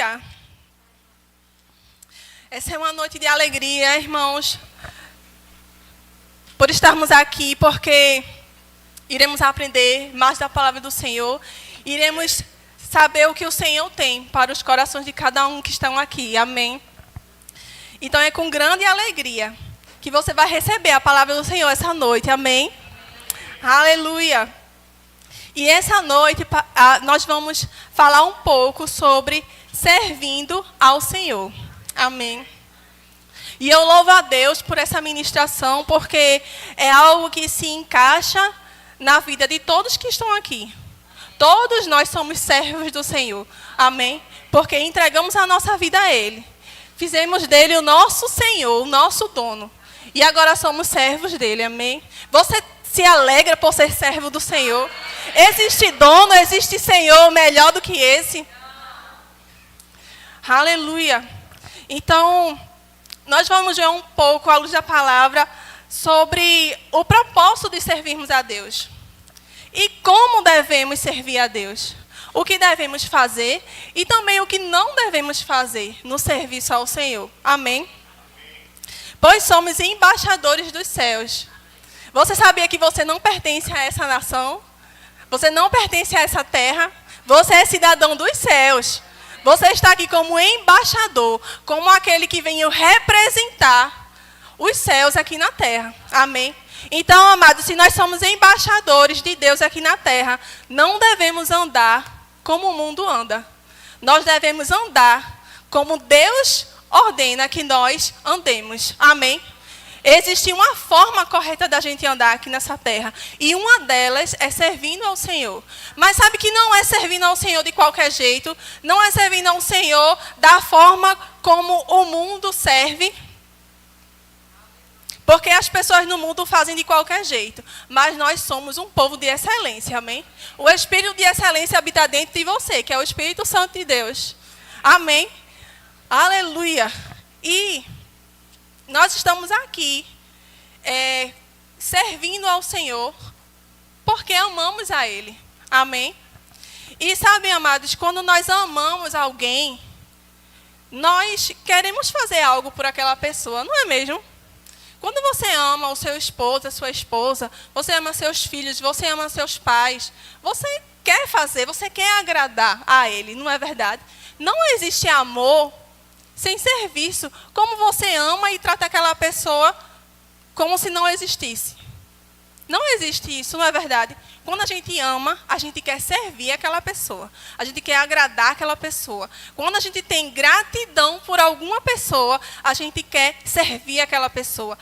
Aleluia! Essa é uma noite de alegria, irmãos, por estarmos aqui, porque iremos aprender mais da palavra do Senhor, iremos saber o que o Senhor tem para os corações de cada um que estão aqui, amém? Então é com grande alegria que você vai receber a palavra do Senhor essa noite, amém? Aleluia! E essa noite nós vamos falar um pouco sobre servindo ao Senhor. Amém. E eu louvo a Deus por essa ministração, porque é algo que se encaixa na vida de todos que estão aqui. Todos nós somos servos do Senhor. Amém? Porque entregamos a nossa vida a Ele. Fizemos dele o nosso Senhor, o nosso dono. E agora somos servos dele. Amém? Você se alegra por ser servo do Senhor? Existe dono, existe Senhor melhor do que esse? Aleluia! Então, nós vamos ver um pouco, à luz da palavra, sobre o propósito de servirmos a Deus. E como devemos servir a Deus. O que devemos fazer e também o que não devemos fazer no serviço ao Senhor. Amém? Pois somos embaixadores dos céus. Você sabia que você não pertence a essa nação? Você não pertence a essa terra? Você é cidadão dos céus. Você está aqui como embaixador, como aquele que veio representar os céus aqui na terra. Amém? Então, amados, se nós somos embaixadores de Deus aqui na terra, não devemos andar como o mundo anda. Nós devemos andar como Deus ordena que nós andemos. Amém? Existe uma forma correta da gente andar aqui nessa terra. E uma delas é servindo ao Senhor. Mas sabe que não é servindo ao Senhor de qualquer jeito. Não é servindo ao Senhor da forma como o mundo serve. Porque as pessoas no mundo fazem de qualquer jeito. Mas nós somos um povo de excelência. Amém? O Espírito de excelência habita dentro de você, que é o Espírito Santo de Deus. Amém? Aleluia! E nós estamos aqui servindo ao Senhor porque amamos a Ele. Amém? E sabem, amados, quando nós amamos alguém, nós queremos fazer algo por aquela pessoa, não é mesmo? Quando você ama o seu esposo, a sua esposa, você ama seus filhos, você ama seus pais, você quer fazer, você quer agradar a Ele, não é verdade? Não existe amor sem serviço. Como você ama e trata aquela pessoa como se não existisse. Não existe isso, não é verdade? Quando a gente ama, a gente quer servir aquela pessoa. A gente quer agradar aquela pessoa. Quando a gente tem gratidão por alguma pessoa, a gente quer servir aquela pessoa.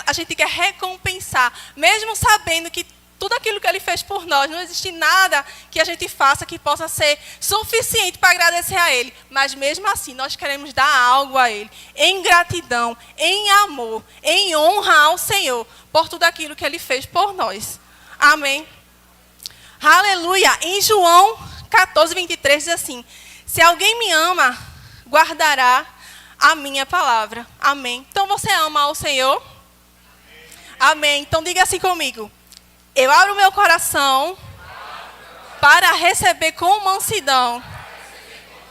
A gente quer recompensar, mesmo sabendo que tudo aquilo que Ele fez por nós, não existe nada que a gente faça que possa ser suficiente para agradecer a Ele. Mas mesmo assim, nós queremos dar algo a Ele, em gratidão, em amor, em honra ao Senhor, por tudo aquilo que Ele fez por nós. Amém? Aleluia! Em João 14, 23 diz assim: se alguém me ama, guardará a minha palavra. Amém? Então você ama ao Senhor? Amém? Então diga assim comigo: eu abro meu coração para receber com mansidão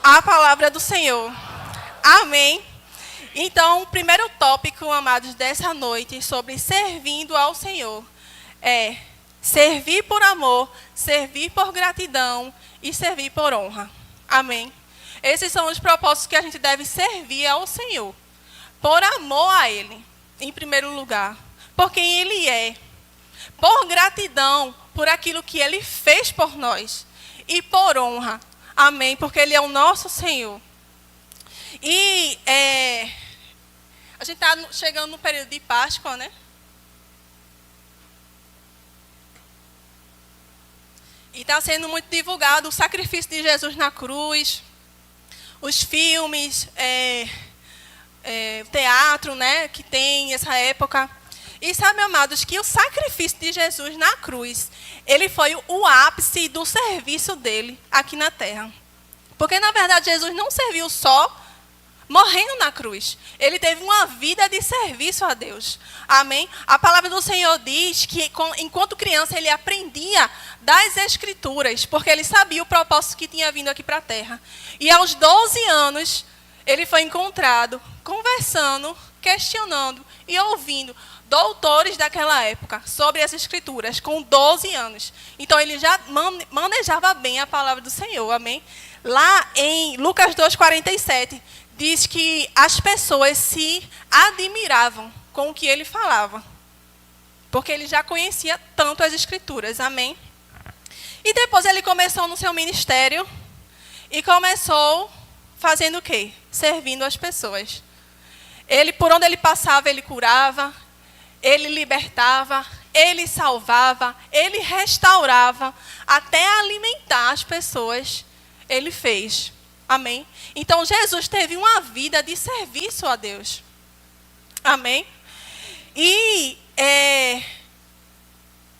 a palavra do Senhor. Amém? Então, o primeiro tópico, amados, dessa noite, sobre servindo ao Senhor, é servir por amor, servir por gratidão e servir por honra. Amém? Esses são os propósitos que a gente deve servir ao Senhor. Por amor a Ele, em primeiro lugar. Por quem Ele é. Por gratidão por aquilo que Ele fez por nós. E por honra. Amém? Porque Ele é o nosso Senhor. E a gente está chegando no período de Páscoa, né? E está sendo muito divulgado o sacrifício de Jesus na cruz. Os filmes, o teatro, né, que tem nessa época. E sabe, amados, que o sacrifício de Jesus na cruz, ele foi o ápice do serviço dele aqui na terra. Porque, na verdade, Jesus não serviu só morrendo na cruz. Ele teve uma vida de serviço a Deus. Amém? A palavra do Senhor diz que, enquanto criança, ele aprendia das Escrituras, porque ele sabia o propósito que tinha vindo aqui para a terra. E aos 12 anos, ele foi encontrado, conversando, questionando e ouvindo doutores daquela época sobre as Escrituras, com 12 anos. Então, ele já manejava bem a palavra do Senhor. Amém? Lá em Lucas 2,47, diz que as pessoas se admiravam com o que ele falava, porque ele já conhecia tanto as Escrituras. Amém? E depois ele começou no seu ministério e começou fazendo o quê? Servindo as pessoas. Ele, por onde ele passava, ele curava, ele libertava, ele salvava, ele restaurava, até alimentar as pessoas, ele fez. Amém? Então, Jesus teve uma vida de serviço a Deus. Amém? E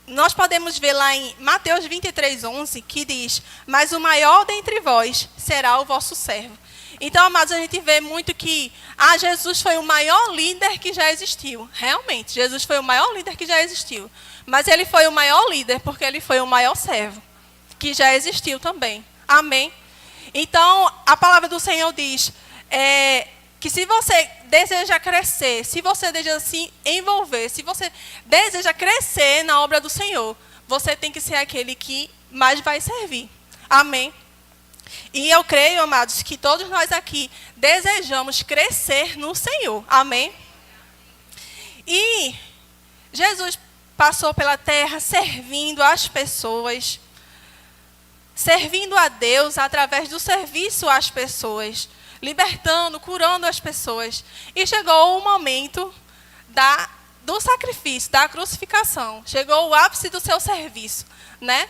nós podemos ver lá em Mateus 23:11, que diz: mas o maior dentre vós será o vosso servo. Então, amados, a gente vê muito que Jesus foi o maior líder que já existiu. Realmente, Jesus foi o maior líder que já existiu. Mas ele foi o maior líder porque ele foi o maior servo que já existiu também. Amém? Então, a palavra do Senhor diz que se você deseja crescer, se você deseja se envolver, se você deseja crescer na obra do Senhor, você tem que ser aquele que mais vai servir. Amém? E eu creio, amados, que todos nós aqui desejamos crescer no Senhor. Amém? E Jesus passou pela terra servindo as pessoas, servindo a Deus através do serviço às pessoas, libertando, curando as pessoas. E chegou o momento do sacrifício, da crucificação. Chegou o ápice do seu serviço, né?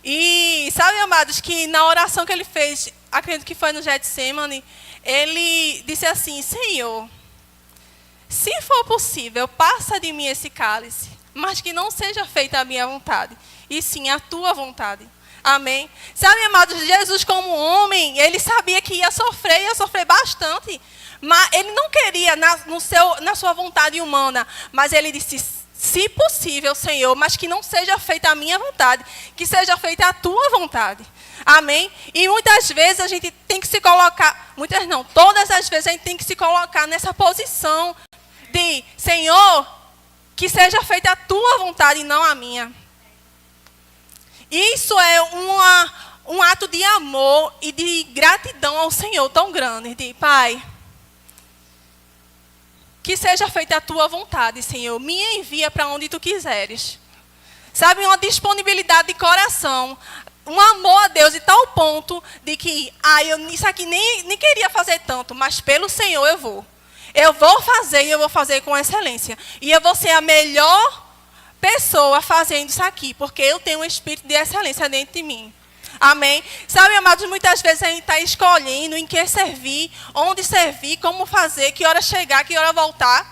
E sabe, amados, que na oração que ele fez, acredito que foi no Getsemane, ele disse assim: Senhor, se for possível, passa de mim esse cálice, mas que não seja feita a minha vontade, e sim a tua vontade. Amém? Sabe, amados, Jesus como homem, ele sabia que ia sofrer bastante. Mas ele não queria na sua vontade humana. Mas ele disse: se possível, Senhor, mas que não seja feita a minha vontade, que seja feita a tua vontade. Amém? E muitas vezes a gente tem que se colocar, muitas não, todas as vezes a gente tem que se colocar nessa posição de: Senhor, que seja feita a tua vontade e não a minha. Isso é um ato de amor e de gratidão ao Senhor tão grande. De: Pai, que seja feita a tua vontade, Senhor. Me envia para onde tu quiseres. Sabe, uma disponibilidade de coração, um amor a Deus de tal ponto de que, eu isso aqui nem queria fazer tanto, mas pelo Senhor eu vou. Eu vou fazer e eu vou fazer com excelência. E eu vou ser a melhor pessoa fazendo isso aqui, porque eu tenho um espírito de excelência dentro de mim. Amém? Sabe, amados, muitas vezes a gente está escolhendo em que servir, onde servir, como fazer, que hora chegar, que hora voltar.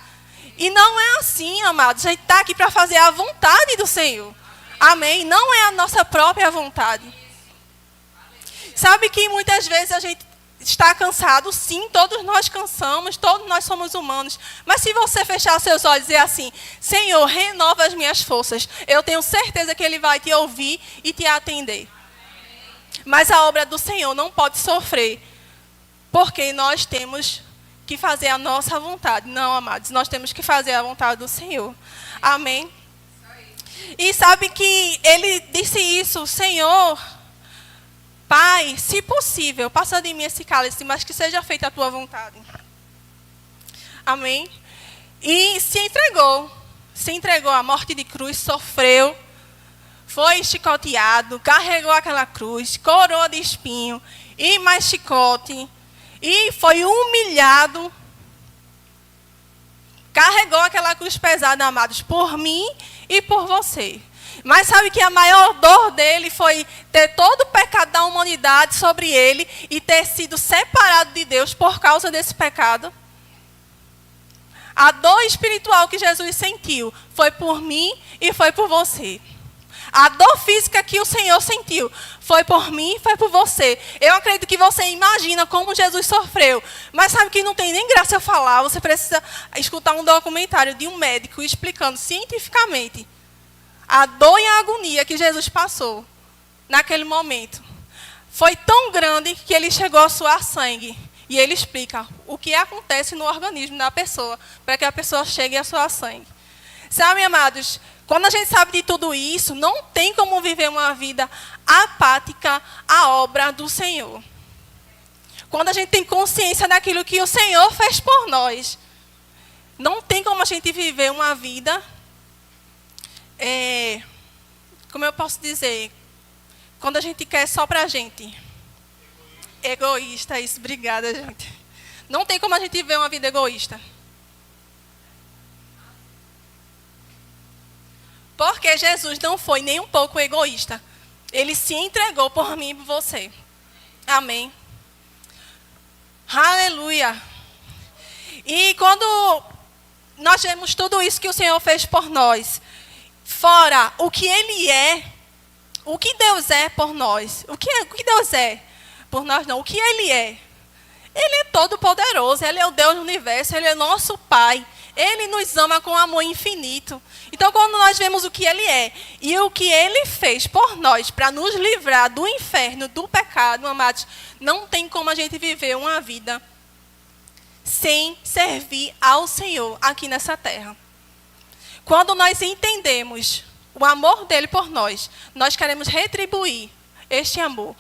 E não é assim, amados. A gente está aqui para fazer a vontade do Senhor. Amém? Não é a nossa própria vontade. Sabe que muitas vezes a gente está cansado? Sim, todos nós cansamos, todos nós somos humanos. Mas se você fechar seus olhos e dizer assim: Senhor, renova as minhas forças, eu tenho certeza que Ele vai te ouvir e te atender. Mas a obra do Senhor não pode sofrer, porque nós temos que fazer a nossa vontade. Não, amados, nós temos que fazer a vontade do Senhor. Amém? E sabe que ele disse isso: Senhor, Pai, se possível, passa de mim esse cálice, mas que seja feita a tua vontade. Amém? E se entregou à morte de cruz, sofreu, foi chicoteado, carregou aquela cruz, coroa de espinho, e mais chicote, e foi humilhado, carregou aquela cruz pesada, amados, por mim e por você. Mas sabe que a maior dor dele foi ter todo o pecado da humanidade sobre ele e ter sido separado de Deus por causa desse pecado? A dor espiritual que Jesus sentiu foi por mim e foi por você. A dor física que o Senhor sentiu foi por mim, foi por você. Eu acredito que você imagina como Jesus sofreu. Mas sabe que não tem nem graça eu falar. Você precisa escutar um documentário de um médico explicando cientificamente a dor e a agonia que Jesus passou naquele momento. Foi tão grande que ele chegou a suar sangue. E ele explica o que acontece no organismo da pessoa para que a pessoa chegue a suar sangue. Sabe, amados, quando a gente sabe de tudo isso, não tem como viver uma vida apática à obra do Senhor. Quando a gente tem consciência daquilo que o Senhor fez por nós, não tem como a gente viver uma vida, como eu posso dizer, quando a gente quer só pra gente. Egoísta, isso, obrigada, gente. Não tem como a gente viver uma vida egoísta. Porque Jesus não foi nem um pouco egoísta. Ele se entregou por mim e por você. Amém. Aleluia. E quando nós vemos tudo isso que o Senhor fez por nós, fora o que Ele é, o que Deus é por nós, o que Deus é por nós não, o que Ele é. Ele é todo poderoso, Ele é o Deus do universo, Ele é nosso Pai. Ele nos ama com amor infinito. Então, quando nós vemos o que Ele é e o que Ele fez por nós para nos livrar do inferno, do pecado, amados, não tem como a gente viver uma vida sem servir ao Senhor aqui nessa terra. Quando nós entendemos o amor dEle por nós, nós queremos retribuir este amor.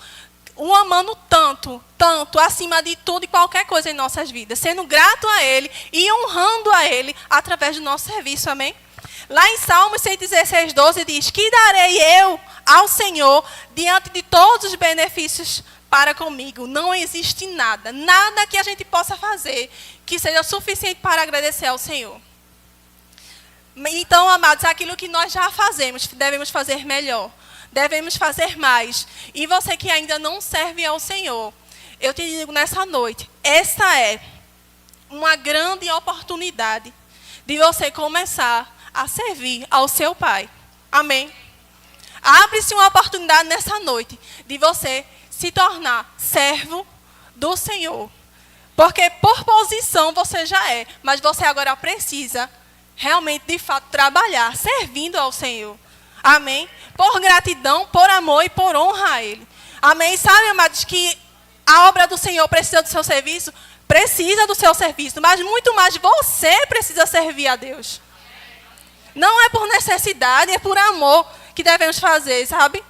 O amando tanto, tanto, acima de tudo e qualquer coisa em nossas vidas. Sendo grato a Ele e honrando a Ele através do nosso serviço, amém? Lá em Salmos 116, 12 diz: que darei eu ao Senhor diante de todos os benefícios para comigo? Não existe nada, nada que a gente possa fazer que seja suficiente para agradecer ao Senhor. Então, amados, aquilo que nós já fazemos, devemos fazer melhor. Devemos fazer mais. E você que ainda não serve ao Senhor, eu te digo nessa noite, essa é uma grande oportunidade de você começar a servir ao seu Pai. Amém? Abre-se uma oportunidade nessa noite de você se tornar servo do Senhor. Porque por posição você já é, mas você agora precisa realmente, de fato, trabalhar servindo ao Senhor. Amém? Por gratidão, por amor e por honra a Ele. Amém? Sabe, amados, que a obra do Senhor precisa do seu serviço? Precisa do seu serviço, mas muito mais você precisa servir a Deus. Não é por necessidade, é por amor que devemos fazer, sabe?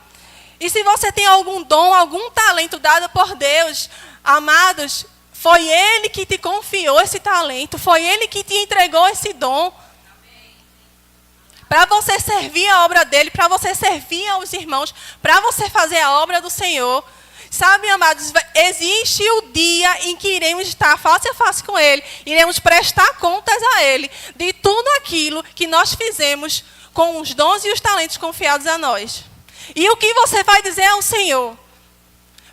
E se você tem algum dom, algum talento dado por Deus, amados, foi Ele que te confiou esse talento, foi Ele que te entregou esse dom. Para você servir a obra dEle, para você servir aos irmãos, para você fazer a obra do Senhor. Sabe, amados, existe o dia em que iremos estar face a face com Ele, iremos prestar contas a Ele de tudo aquilo que nós fizemos com os dons e os talentos confiados a nós. E o que você vai dizer ao Senhor?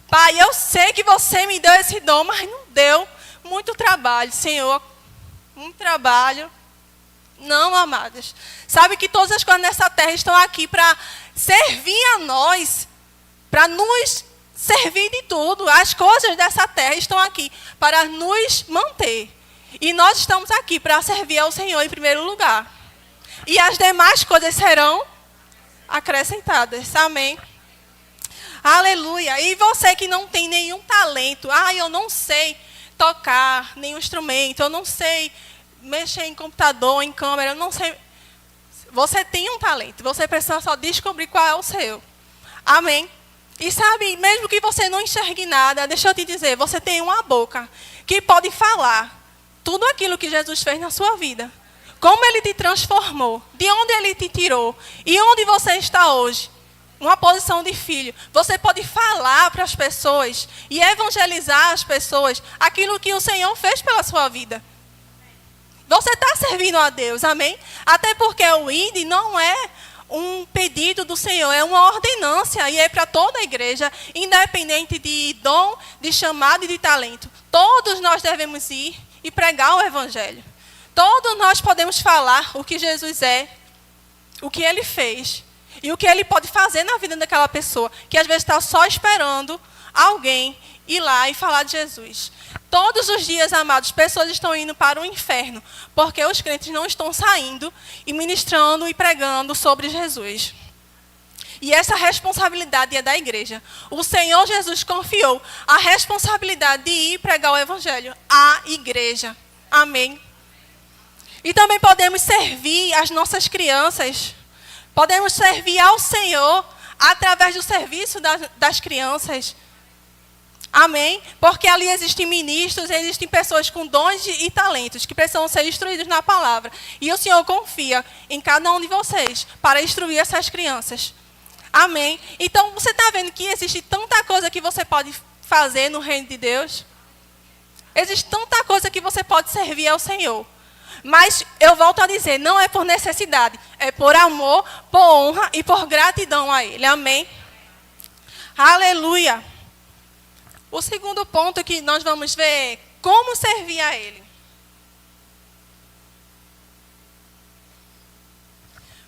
Pai, eu sei que você me deu esse dom, mas não deu muito trabalho, Senhor. Muito trabalho. Não, amadas. Sabe que todas as coisas nessa terra estão aqui para servir a nós, para nos servir de tudo. As coisas dessa terra estão aqui para nos manter. E nós estamos aqui para servir ao Senhor em primeiro lugar. E as demais coisas serão acrescentadas. Amém? Aleluia. E você que não tem nenhum talento, eu não sei tocar nenhum instrumento, eu não sei mexer em computador, em câmera, eu não sei. Você tem um talento, você precisa só descobrir qual é o seu. Amém? E sabe, mesmo que você não enxergue nada, deixa eu te dizer, você tem uma boca que pode falar tudo aquilo que Jesus fez na sua vida. Como Ele te transformou, de onde Ele te tirou e onde você está hoje. Uma posição de filho. Você pode falar para as pessoas e evangelizar as pessoas aquilo que o Senhor fez pela sua vida. Você está servindo a Deus, amém? Até porque o ID não é um pedido do Senhor, é uma ordenância e é para toda a igreja, independente de dom, de chamado e de talento. Todos nós devemos ir e pregar o Evangelho. Todos nós podemos falar o que Jesus é, o que Ele fez E o que Ele pode fazer na vida daquela pessoa, que às vezes está só esperando alguém ir lá e falar de Jesus. Todos os dias, amados, pessoas estão indo para o inferno, porque os crentes não estão saindo e ministrando e pregando sobre Jesus. E essa responsabilidade é da igreja. O Senhor Jesus confiou a responsabilidade de ir pregar o evangelho à igreja. Amém. E também podemos servir as nossas crianças. Podemos servir ao Senhor através do serviço das crianças. Amém? Porque ali existem ministros, existem pessoas com dons e talentos que precisam ser instruídos na palavra. E o Senhor confia em cada um de vocês para instruir essas crianças. Amém? Então, você está vendo que existe tanta coisa que você pode fazer no reino de Deus? Existe tanta coisa que você pode servir ao Senhor. Mas, eu volto a dizer, não é por necessidade. É por amor, por honra e por gratidão a Ele. Amém? Aleluia! O segundo ponto que nós vamos ver é como servir a Ele.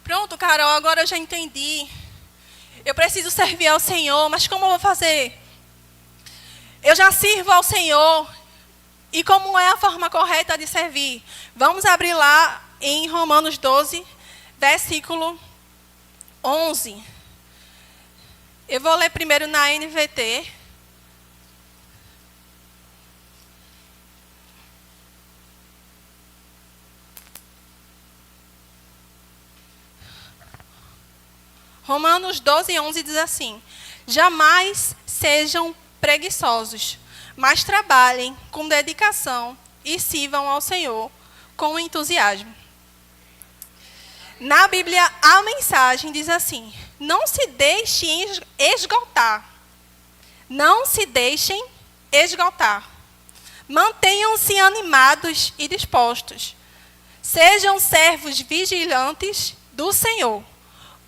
Pronto, Carol, agora eu já entendi. Eu preciso servir ao Senhor, mas como eu vou fazer? Eu já sirvo ao Senhor. E como é a forma correta de servir? Vamos abrir lá em Romanos 12, versículo 11. Eu vou ler primeiro na NVT. Romanos 12, 11 diz assim: jamais sejam preguiçosos, mas trabalhem com dedicação e sirvam ao Senhor com entusiasmo. Na Bíblia, a mensagem diz assim: não se deixem esgotar. Não se deixem esgotar. Mantenham-se animados e dispostos. Sejam servos vigilantes do Senhor,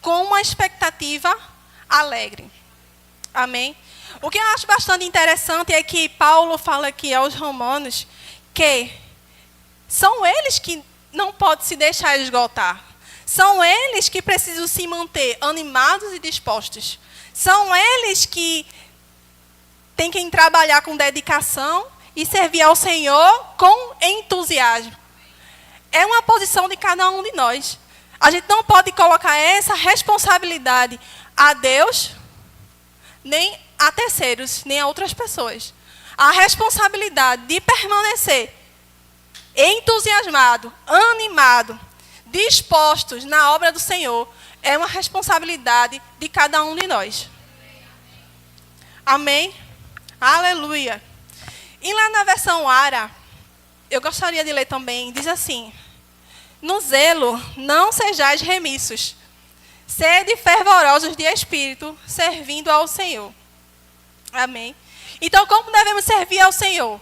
com uma expectativa alegre. Amém? O que eu acho bastante interessante é que Paulo fala aqui aos romanos que são eles que não podem se deixar esgotar. São eles que precisam se manter animados e dispostos. São eles que têm que trabalhar com dedicação e servir ao Senhor com entusiasmo. É uma posição de cada um de nós. A gente não pode colocar essa responsabilidade a Deus, nem a terceiros, nem a outras pessoas. A responsabilidade de permanecer entusiasmado, animado, dispostos na obra do Senhor é uma responsabilidade de cada um de nós. Amém? Aleluia. E lá na versão ARA, eu gostaria de ler também, diz assim: no zelo, não sejais remissos. Sede fervorosos de espírito, servindo ao Senhor. Amém? Então, como devemos servir ao Senhor?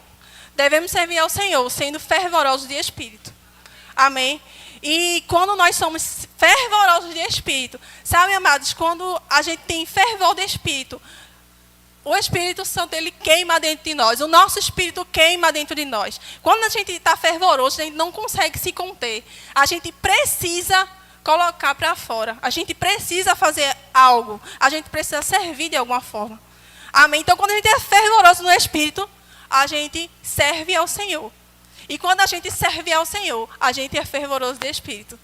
Devemos servir ao Senhor, sendo fervorosos de espírito. Amém? E quando nós somos fervorosos de espírito, sabe, amados, quando a gente tem fervor de espírito, o Espírito Santo, ele queima dentro de nós. O nosso espírito queima dentro de nós. Quando a gente está fervoroso, a gente não consegue se conter. A gente precisa colocar para fora. A gente precisa fazer algo. A gente precisa servir de alguma forma. Amém? Então, quando a gente é fervoroso no espírito, a gente serve ao Senhor. E quando a gente serve ao Senhor, a gente é fervoroso de espírito.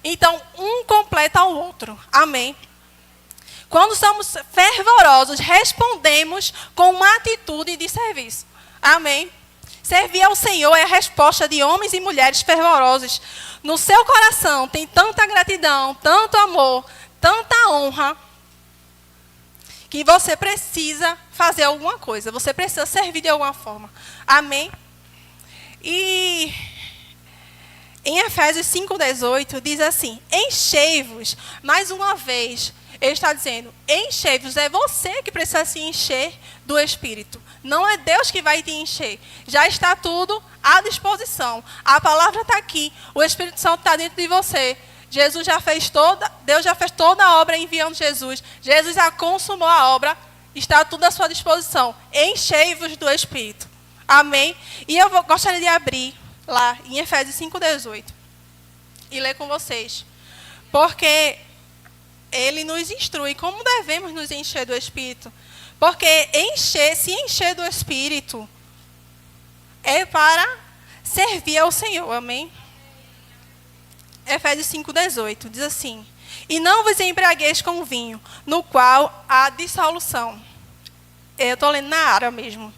Então, um completa ao outro. Amém? Quando somos fervorosos, respondemos com uma atitude de serviço. Amém? Servir ao Senhor é a resposta de homens e mulheres fervorosos. No seu coração tem tanta gratidão, tanto amor, tanta honra, que você precisa fazer alguma coisa. Você precisa servir de alguma forma. Amém? E em Efésios 5:18 diz assim: enchei-vos, mais uma vez. Ele está dizendo, enchei-vos, é você que precisa se encher do Espírito. Não é Deus que vai te encher. Já está tudo à disposição. A palavra está aqui. O Espírito Santo está dentro de você. Deus já fez toda a obra enviando Jesus. Jesus já consumou a obra. Está tudo à sua disposição. Enchei-vos do Espírito. Amém? E eu gostaria de abrir lá em Efésios 5:18 e ler com vocês. Porque ele nos instrui como devemos nos encher do Espírito. Porque se encher do Espírito é para servir ao Senhor. Amém? Efésios 5:18 diz assim: e não vos embriagueis com vinho, no qual há dissolução. Eu estou lendo na área mesmo.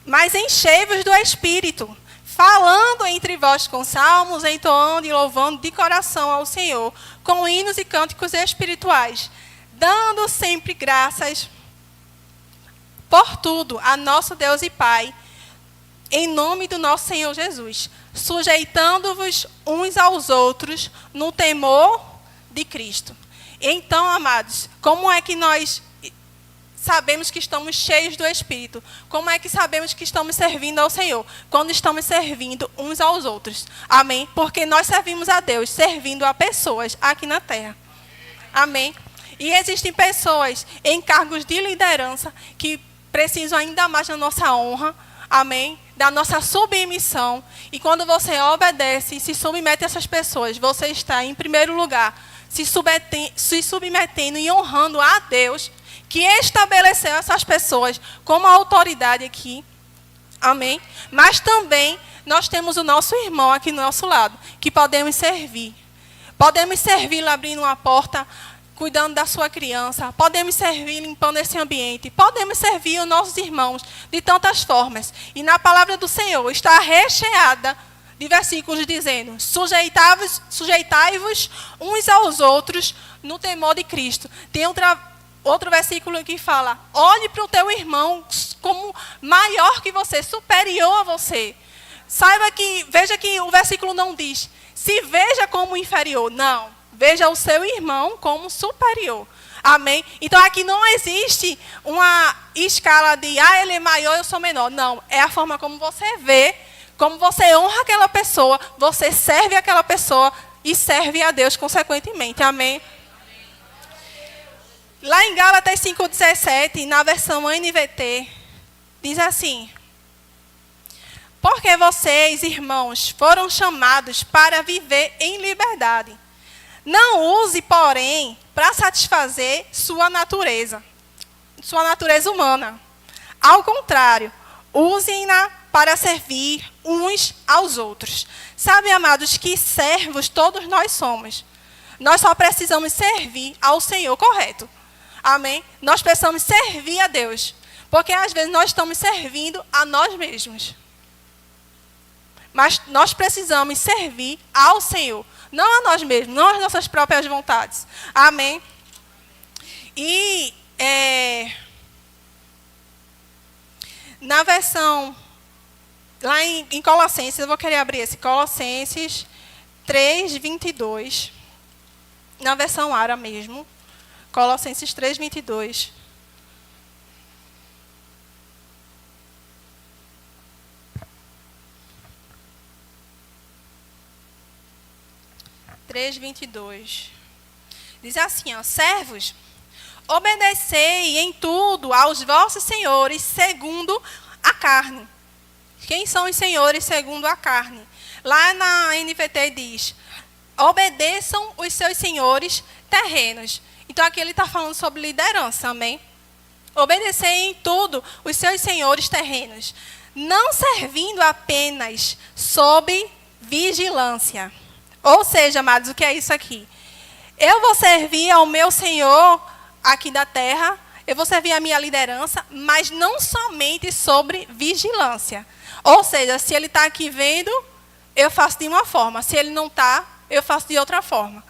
Mas enchei-vos do Espírito, falando entre vós com salmos, entoando e louvando de coração ao Senhor, com hinos e cânticos espirituais, dando sempre graças por tudo a nosso Deus e Pai, em nome do nosso Senhor Jesus, sujeitando-vos uns aos outros no temor de Cristo. Então, amados, como é que nós sabemos que estamos cheios do Espírito? Como é que sabemos que estamos servindo ao Senhor? Quando estamos servindo uns aos outros. Amém? Porque nós servimos a Deus, servindo a pessoas aqui na terra. Amém? E existem pessoas em cargos de liderança que precisam ainda mais da nossa honra. Amém? Da nossa submissão. E quando você obedece e se submete a essas pessoas, você está, em primeiro lugar, se submetendo e honrando a Deus, que estabeleceu essas pessoas como autoridade aqui. Amém? Mas também nós temos o nosso irmão aqui no nosso lado, que podemos servir. Podemos servir abrindo uma porta, cuidando da sua criança. Podemos servir limpando esse ambiente. Podemos servir os nossos irmãos de tantas formas. E na palavra do Senhor está recheada de versículos dizendo: sujeitai-vos uns aos outros no temor de Cristo. Tem outro versículo que fala: olhe para o teu irmão como maior que você, superior a você. Veja que o versículo não diz, se veja como inferior. Não. Veja o seu irmão como superior. Amém? Então, aqui não existe uma escala de, ele é maior, eu sou menor. Não, é a forma como você vê, como você honra aquela pessoa, você serve aquela pessoa e serve a Deus consequentemente. Amém? Lá em Gálatas 5:17, na versão NVT, diz assim: porque vocês, irmãos, foram chamados para viver em liberdade. Não use, porém, para satisfazer sua natureza humana. Ao contrário, usem-na para servir uns aos outros. Sabe, amados, que servos todos nós somos. Nós só precisamos servir ao Senhor, correto? Amém? Nós precisamos servir a Deus. Porque às vezes nós estamos servindo a nós mesmos. Mas nós precisamos servir ao Senhor. Não a nós mesmos, não às nossas próprias vontades. Amém? E na versão, lá em Colossenses, eu vou querer abrir esse, Colossenses 3:22. Na versão Ara mesmo. Colossenses 3:22. Diz assim, servos, obedecei em tudo aos vossos senhores segundo a carne. Quem são os senhores segundo a carne? Lá na NVT diz, obedeçam os seus senhores terrenos. Então aqui ele está falando sobre liderança, amém? Obedecei em tudo os seus senhores terrenos, não servindo apenas sob vigilância. Ou seja, amados, o que é isso aqui? Eu vou servir ao meu Senhor aqui da terra, eu vou servir a minha liderança, mas não somente sobre vigilância. Ou seja, se ele está aqui vendo, eu faço de uma forma. Se ele não está, eu faço de outra forma.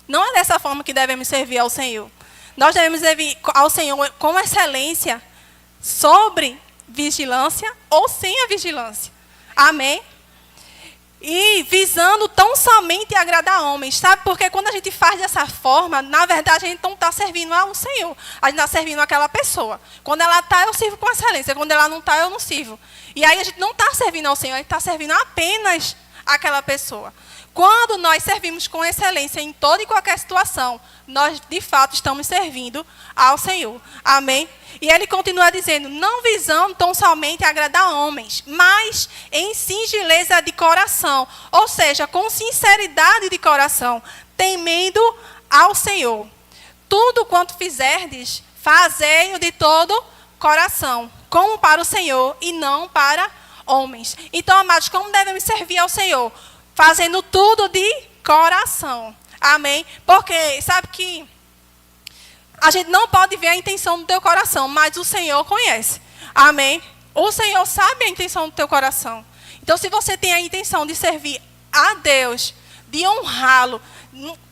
Não é dessa forma que devemos servir ao Senhor. Nós devemos servir ao Senhor com excelência, sobre vigilância ou sem a vigilância. Amém? E visando tão somente agradar homens, sabe? Porque quando a gente faz dessa forma, na verdade a gente não está servindo ao Senhor. A gente está servindo àquela pessoa. Quando ela está, eu sirvo com excelência. Quando ela não está, eu não sirvo. E aí a gente não está servindo ao Senhor, a gente está servindo apenas àquela pessoa. Quando nós servimos com excelência em toda e qualquer situação, nós, de fato, estamos servindo ao Senhor. Amém? E ele continua dizendo, não visando tão somente agradar homens, mas em singeleza de coração. Ou seja, com sinceridade de coração, temendo ao Senhor. Tudo quanto fizerdes, fazei-o de todo coração, como para o Senhor e não para homens. Então, amados, como devemos servir ao Senhor? Fazendo tudo de coração. Amém? Porque, sabe que a gente não pode ver a intenção do teu coração, mas o Senhor conhece. Amém? O Senhor sabe a intenção do teu coração. Então, se você tem a intenção de servir a Deus, de honrá-lo,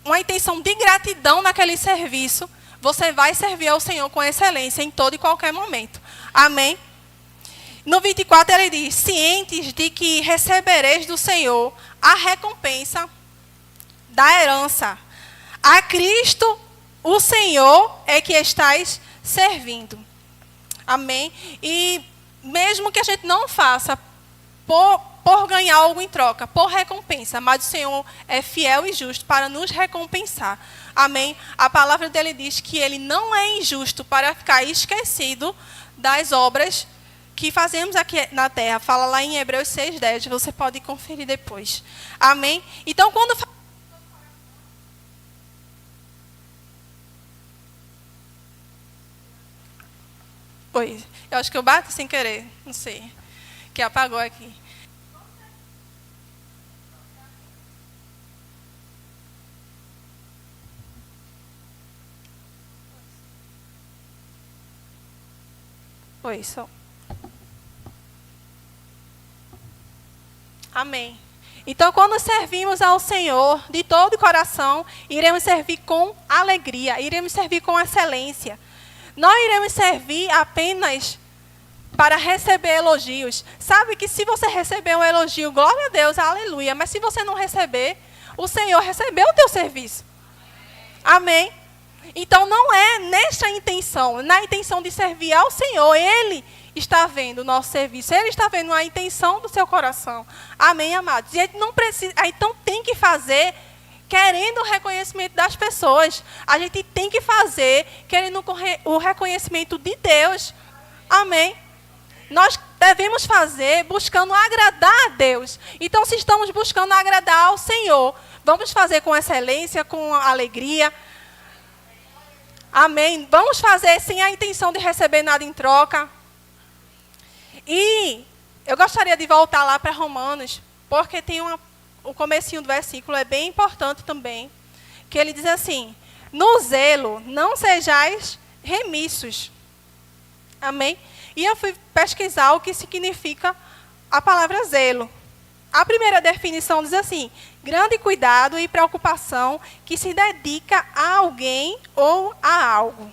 uma intenção de gratidão naquele serviço, você vai servir ao Senhor com excelência em todo e qualquer momento. Amém? No 24 ele diz, cientes de que recebereis do Senhor a recompensa da herança. A Cristo, o Senhor, é que estáis servindo. Amém? E mesmo que a gente não faça por ganhar algo em troca, por recompensa, mas o Senhor é fiel e justo para nos recompensar. Amém? A palavra dele diz que ele não é injusto para ficar esquecido das obras que fazemos aqui na terra. Fala lá em Hebreus 6:10, você pode conferir depois. Amém? Então, quando... Oi, eu acho que eu bati sem querer, não sei, que apagou aqui. Oi, só. Amém. Então, quando servimos ao Senhor de todo o coração, iremos servir com alegria, iremos servir com excelência. Não iremos servir apenas para receber elogios. Sabe que se você receber um elogio, glória a Deus, aleluia. Mas se você não receber, o Senhor recebeu o teu serviço. Amém. Então, não é nesta intenção, na intenção de servir ao Senhor, Ele está vendo o nosso serviço, Ele está vendo a intenção do seu coração. Amém, amados? E a gente não precisa, então tem que fazer querendo o reconhecimento das pessoas. A gente tem que fazer querendo o reconhecimento de Deus. Amém? Nós devemos fazer buscando agradar a Deus. Então, se estamos buscando agradar ao Senhor, vamos fazer com excelência, com alegria. Amém? Vamos fazer sem a intenção de receber nada em troca. E eu gostaria de voltar lá para Romanos, porque tem o comecinho do versículo é bem importante também, que ele diz assim, no zelo não sejais remissos. Amém? E eu fui pesquisar o que significa a palavra zelo. A primeira definição diz assim, grande cuidado e preocupação que se dedica a alguém ou a algo.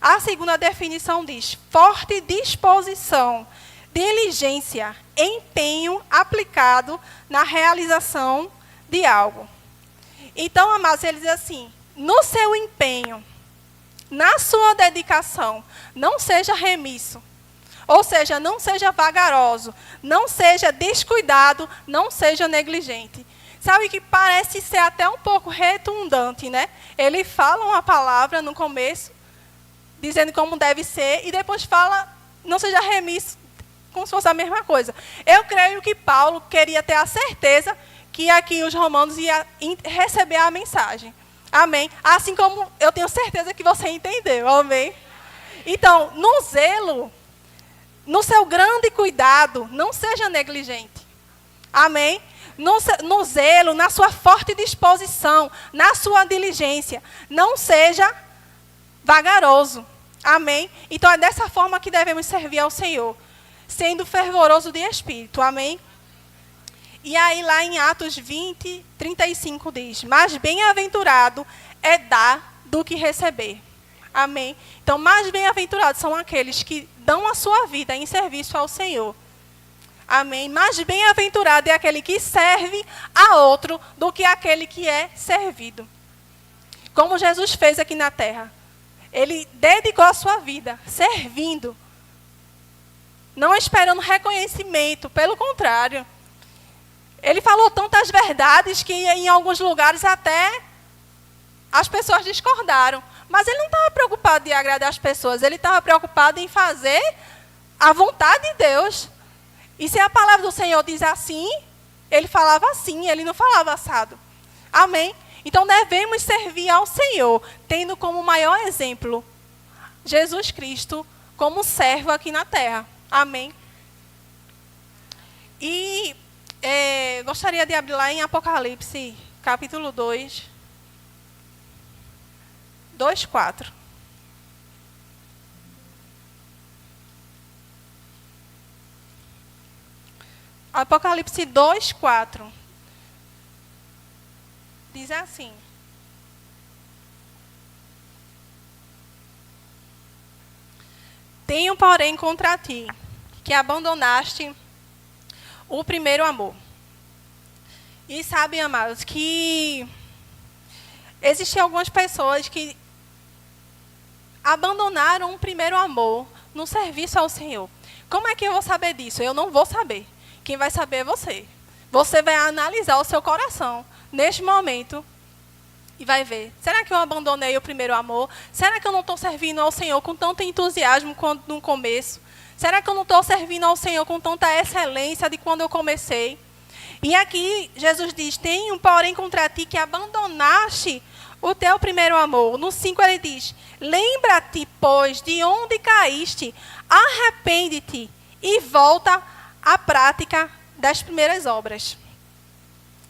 A segunda definição diz, forte disposição, diligência, empenho aplicado na realização de algo. Então, amados, ele diz assim, no seu empenho, na sua dedicação, não seja remisso. Ou seja, não seja vagaroso, não seja descuidado, não seja negligente. Sabe que parece ser até um pouco redundante, né? Ele fala uma palavra no começo, dizendo como deve ser, e depois fala, não seja remisso, como se fosse a mesma coisa. Eu creio que Paulo queria ter a certeza que aqui os romanos iam receber a mensagem. Amém? Assim como eu tenho certeza que você entendeu. Amém? Então, no zelo, no seu grande cuidado, não seja negligente. Amém? No zelo, na sua forte disposição, na sua diligência, não seja vagaroso. Amém? Então, é dessa forma que devemos servir ao Senhor, sendo fervoroso de espírito. Amém? E aí, lá em Atos 20, 35 diz, mas bem-aventurado é dar do que receber. Amém? Então, mais bem-aventurados são aqueles que dão a sua vida em serviço ao Senhor. Amém? Mais bem-aventurado é aquele que serve a outro do que aquele que é servido. Como Jesus fez aqui na terra. Ele dedicou a sua vida servindo. Não esperando reconhecimento, pelo contrário. Ele falou tantas verdades que em alguns lugares até as pessoas discordaram. Mas ele não estava preocupado em agradar as pessoas, ele estava preocupado em fazer a vontade de Deus. E se a palavra do Senhor diz assim, ele falava assim, ele não falava assado. Amém? Então devemos servir ao Senhor, tendo como maior exemplo Jesus Cristo como servo aqui na terra. Amém? E gostaria de abrir lá em Apocalipse, capítulo 2. 2:4. Apocalipse 2:4. Diz assim: Tenho, porém, contra ti, que abandonaste o primeiro amor. E sabem, amados, que existem algumas pessoas que abandonaram o primeiro amor no serviço ao Senhor. Como é que eu vou saber disso? Eu não vou saber. Quem vai saber é você. Você vai analisar o seu coração neste momento e vai ver. Será que eu abandonei o primeiro amor? Será que eu não estou servindo ao Senhor com tanto entusiasmo quanto no começo? Será que eu não estou servindo ao Senhor com tanta excelência de quando eu comecei? E aqui Jesus diz: Tenho, porém, contra ti que abandonaste o teu primeiro amor. No 5 ele diz: Lembra-te, pois, de onde caíste, arrepende-te e volta à prática das primeiras obras.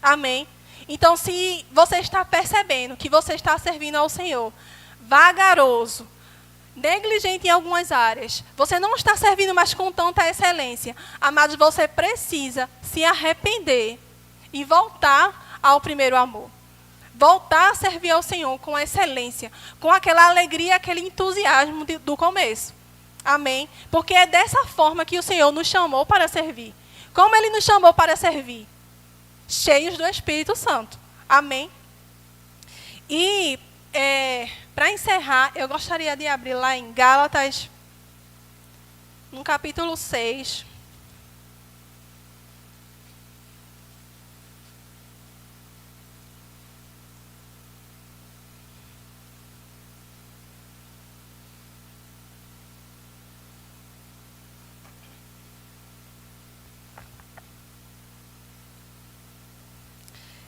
Amém? Então, se você está percebendo que você está servindo ao Senhor, vagaroso, negligente em algumas áreas, você não está servindo mais com tanta excelência, amados, você precisa se arrepender e voltar ao primeiro amor. Voltar a servir ao Senhor com excelência, com aquela alegria, aquele entusiasmo do começo. Amém? Porque é dessa forma que o Senhor nos chamou para servir. Como Ele nos chamou para servir? Cheios do Espírito Santo. Amém? E, para encerrar, eu gostaria de abrir lá em Gálatas, no capítulo 6.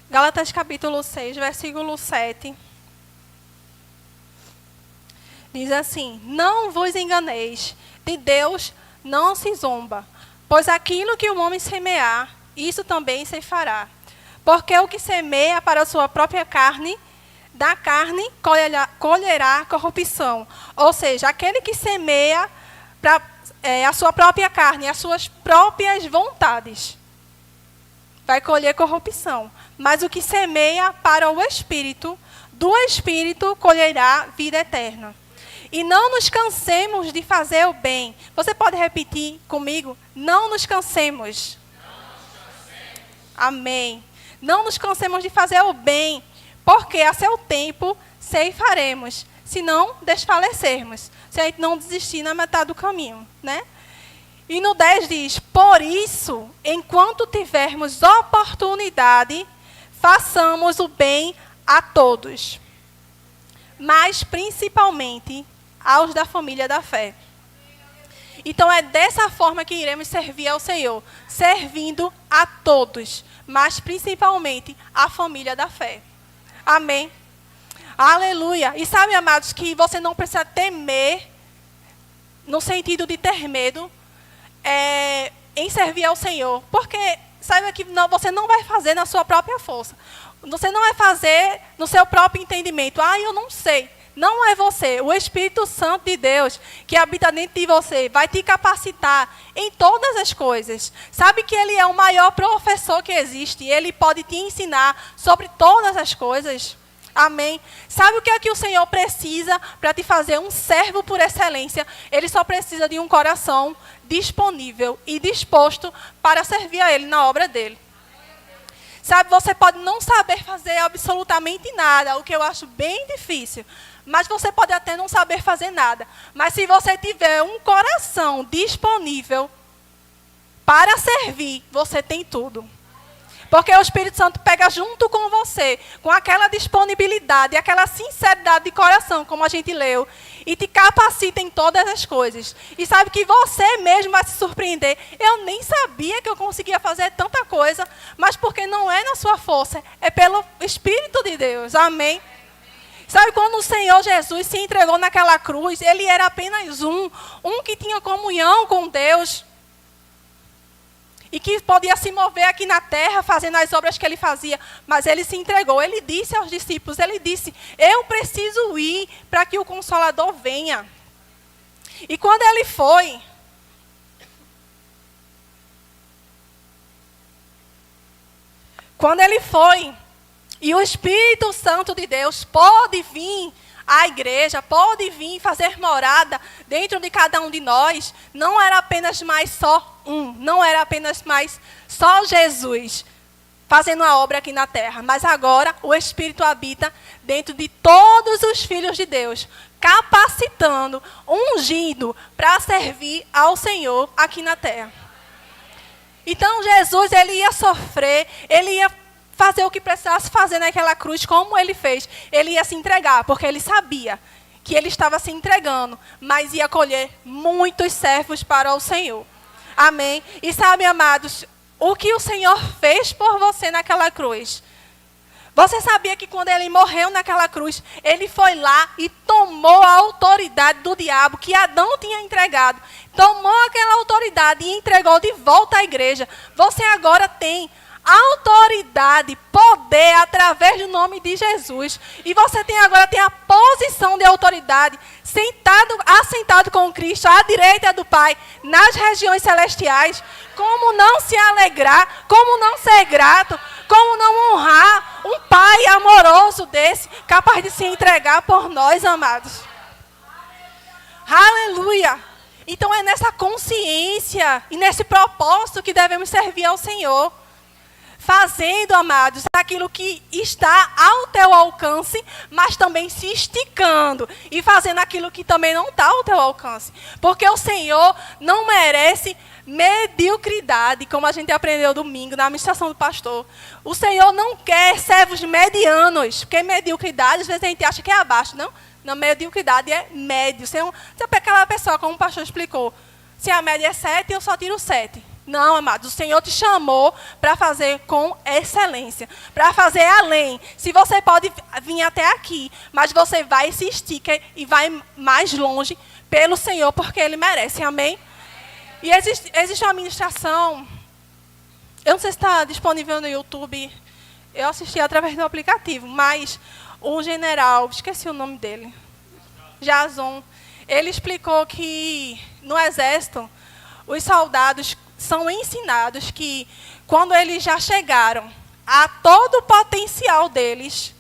Gálatas capítulo 6, versículo 7. Diz assim: Não vos enganeis, de Deus não se zomba, pois aquilo que o homem semear, isso também se fará. Porque o que semeia para a sua própria carne, da carne colherá corrupção. Ou seja, aquele que semeia para a sua própria carne, as suas próprias vontades, vai colher corrupção. Mas o que semeia para o Espírito, do Espírito colherá vida eterna. E não nos cansemos de fazer o bem. Você pode repetir comigo? Não nos cansemos. Amém. Não nos cansemos de fazer o bem, porque a seu tempo ceifaremos, se não desfalecermos, se a gente não desistir na metade do caminho, né? E no 10 diz: Por isso, enquanto tivermos oportunidade, façamos o bem a todos, mas principalmente aos da família da fé. Então é dessa forma que iremos servir ao Senhor, servindo a todos, mas principalmente à família da fé. Amém? Aleluia! E sabe, amados, que você não precisa temer, no sentido de ter medo, em servir ao Senhor, porque saiba que você não vai fazer na sua própria força, você não vai fazer no seu próprio entendimento. Eu não sei. Não é você, o Espírito Santo de Deus que habita dentro de você vai te capacitar em todas as coisas. Sabe que Ele é o maior professor que existe, Ele pode te ensinar sobre todas as coisas. Amém? Sabe o que é que o Senhor precisa para te fazer um servo por excelência? Ele só precisa de um coração disponível e disposto para servir a Ele na obra dEle. Sabe, você pode não saber fazer absolutamente nada, o que eu acho bem difícil. Mas você pode até não saber fazer nada. Mas se você tiver um coração disponível para servir, você tem tudo. Porque o Espírito Santo pega junto com você, com aquela disponibilidade, aquela sinceridade de coração, como a gente leu, e te capacita em todas as coisas. E sabe que você mesmo vai se surpreender. Eu nem sabia que eu conseguia fazer tanta coisa, mas porque não é na sua força, é pelo Espírito de Deus. Amém? Sabe, quando o Senhor Jesus se entregou naquela cruz, ele era apenas um que tinha comunhão com Deus e que podia se mover aqui na terra fazendo as obras que ele fazia, mas ele se entregou. Ele disse aos discípulos, ele disse, eu preciso ir para que o Consolador venha. E quando ele foi, e o Espírito Santo de Deus pode vir à igreja, pode vir fazer morada dentro de cada um de nós, não era apenas mais só não era apenas mais só Jesus fazendo a obra aqui na terra, mas agora o Espírito habita dentro de todos os filhos de Deus, capacitando, ungindo para servir ao Senhor aqui na terra. Então Jesus, ele ia sofrer, ele ia fazer o que precisasse fazer naquela cruz, como ele fez. Ele ia se entregar, porque ele sabia que ele estava se entregando, mas ia colher muitos servos para o Senhor. Amém? E sabe, amados, o que o Senhor fez por você naquela cruz? Você sabia que quando ele morreu naquela cruz, ele foi lá e tomou a autoridade do diabo que Adão tinha entregado. Tomou aquela autoridade e entregou de volta à igreja. Você agora tem autoridade, poder, através do nome de Jesus. E você agora tem a posição de autoridade, assentado com Cristo, à direita do Pai, nas regiões celestiais. Como não se alegrar, como não ser grato, como não honrar um Pai amoroso desse, capaz de se entregar por nós, amados. Aleluia! Então é nessa consciência e nesse propósito que devemos servir ao Senhor. Fazendo, amados, aquilo que está ao teu alcance, mas também se esticando e fazendo aquilo que também não está ao teu alcance. Porque o Senhor não merece mediocridade, como a gente aprendeu domingo na administração do pastor. O Senhor não quer servos medianos, porque mediocridade, às vezes a gente acha que é abaixo. Não, mediocridade é médio. Você é aquela pessoa, como o pastor explicou, se a média é 7, eu só tiro 7. Não, amados, o Senhor te chamou para fazer com excelência, para fazer além. Se você pode vir até aqui, mas você vai, se estica e vai mais longe pelo Senhor, porque Ele merece, amém? E existe uma ministração, eu não sei se está disponível no YouTube, eu assisti através do aplicativo, mas o general, esqueci o nome dele, Jason, ele explicou que no exército, os soldados são ensinados que, quando eles já chegaram a todo o potencial deles,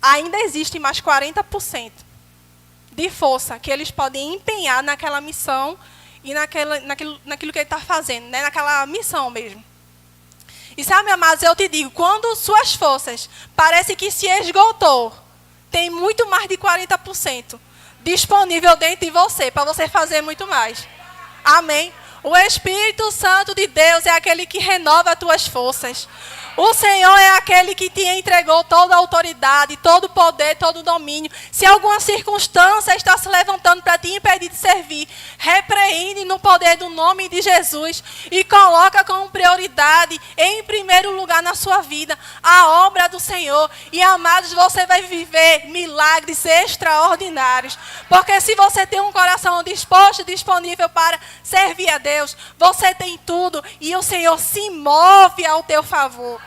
ainda existe mais 40% de força que eles podem empenhar naquela missão e naquilo que ele está fazendo, né? Naquela missão mesmo. E sabe, amados, eu te digo, quando suas forças parecem que se esgotou, tem muito mais de 40% disponível dentro de você, para você fazer muito mais. Amém? O Espírito Santo de Deus é aquele que renova as tuas forças. O Senhor é aquele que te entregou toda a autoridade, todo o poder, todo o domínio. Se alguma circunstância está se levantando para te impedir de servir, repreende no poder do nome de Jesus e coloca como prioridade, em primeiro lugar na sua vida, a obra do Senhor. E, amados, você vai viver milagres extraordinários. Porque se você tem um coração disposto, disponível para servir a Deus, você tem tudo e o Senhor se move ao teu favor.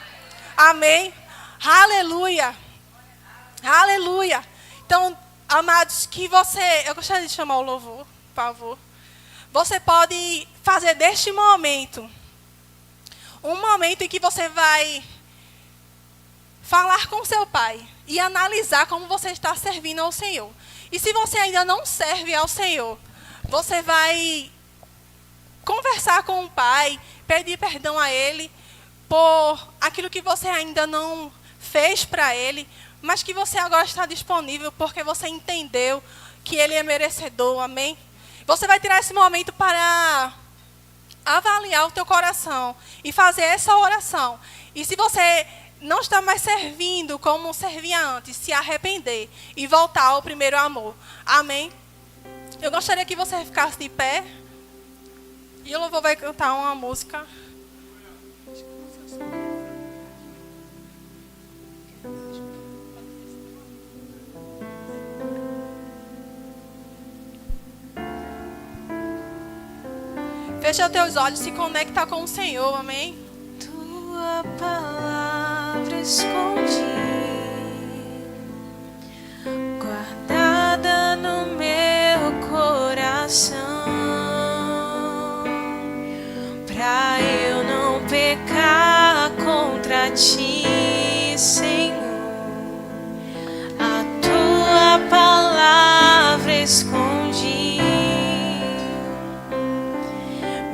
Amém? Aleluia. Aleluia. Então, amados, que você... Eu gostaria de chamar o louvor, por favor. Você pode fazer deste momento um momento em que você vai falar com seu Pai e analisar como você está servindo ao Senhor. E se você ainda não serve ao Senhor, você vai conversar com o Pai, pedir perdão a Ele por aquilo que você ainda não fez para Ele, mas que você agora está disponível porque você entendeu que Ele é merecedor, amém? Você vai tirar esse momento para avaliar o teu coração e fazer essa oração. E se você não está mais servindo como servia antes, se arrepender e voltar ao primeiro amor. Amém? Eu gostaria que você ficasse de pé. E o louvor vai cantar uma música. Fecha teus olhos, se conecta com o Senhor, amém? Tua palavra escondi, guardada no meu coração, pra eu não pecar contra ti, Senhor. A tua palavra escondi,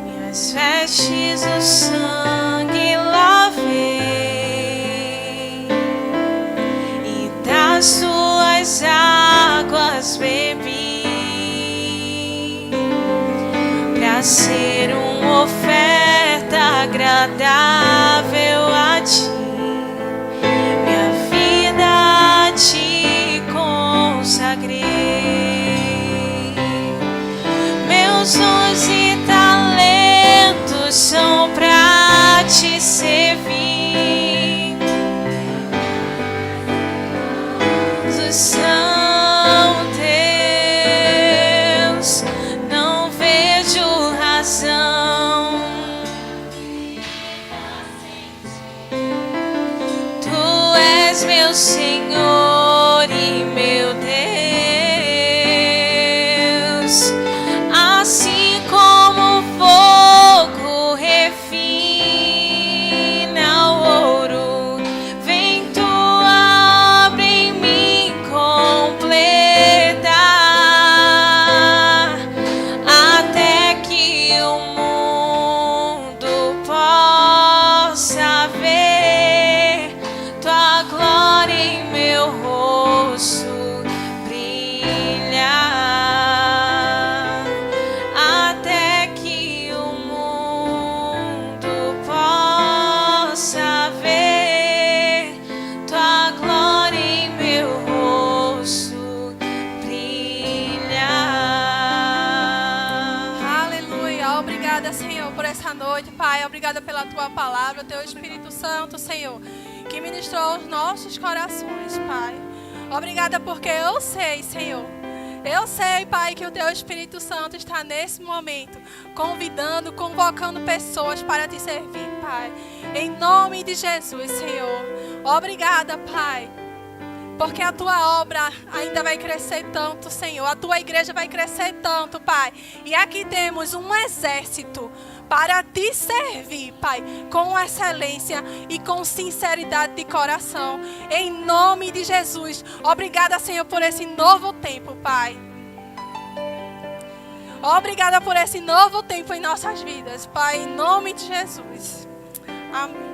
minhas vestes o sangue lavei, e das tuas águas bebi, pra ser uma oferta agradável a ti, minha vida a ti consagrei, meus dons e talentos são pra te servir, todos são teus, não vejo razão. Tu és meu Senhor e meu Deus, assim como o fogo refina o ouro, vem tu abre em mim completar, até que o mundo possa ver tua glória em meu rosto brilhar, até que o mundo possa ver tua glória em meu rosto brilhar. Aleluia. Obrigada, Senhor, por essa noite, Pai. Obrigada pela tua palavra, teu Espírito Santo, Senhor, que ministrou aos nossos corações, Pai. Obrigada porque eu sei, Senhor. Eu sei, Pai, que o teu Espírito Santo está nesse momento convidando, convocando pessoas para te servir, Pai. Em nome de Jesus, Senhor. Obrigada, Pai. Porque a tua obra ainda vai crescer tanto, Senhor. A tua igreja vai crescer tanto, Pai. E aqui temos um exército para te servir, Pai, com excelência e com sinceridade de coração. Em nome de Jesus. Obrigada, Senhor, por esse novo tempo, Pai. Obrigada por esse novo tempo em nossas vidas, Pai. Em nome de Jesus. Amém.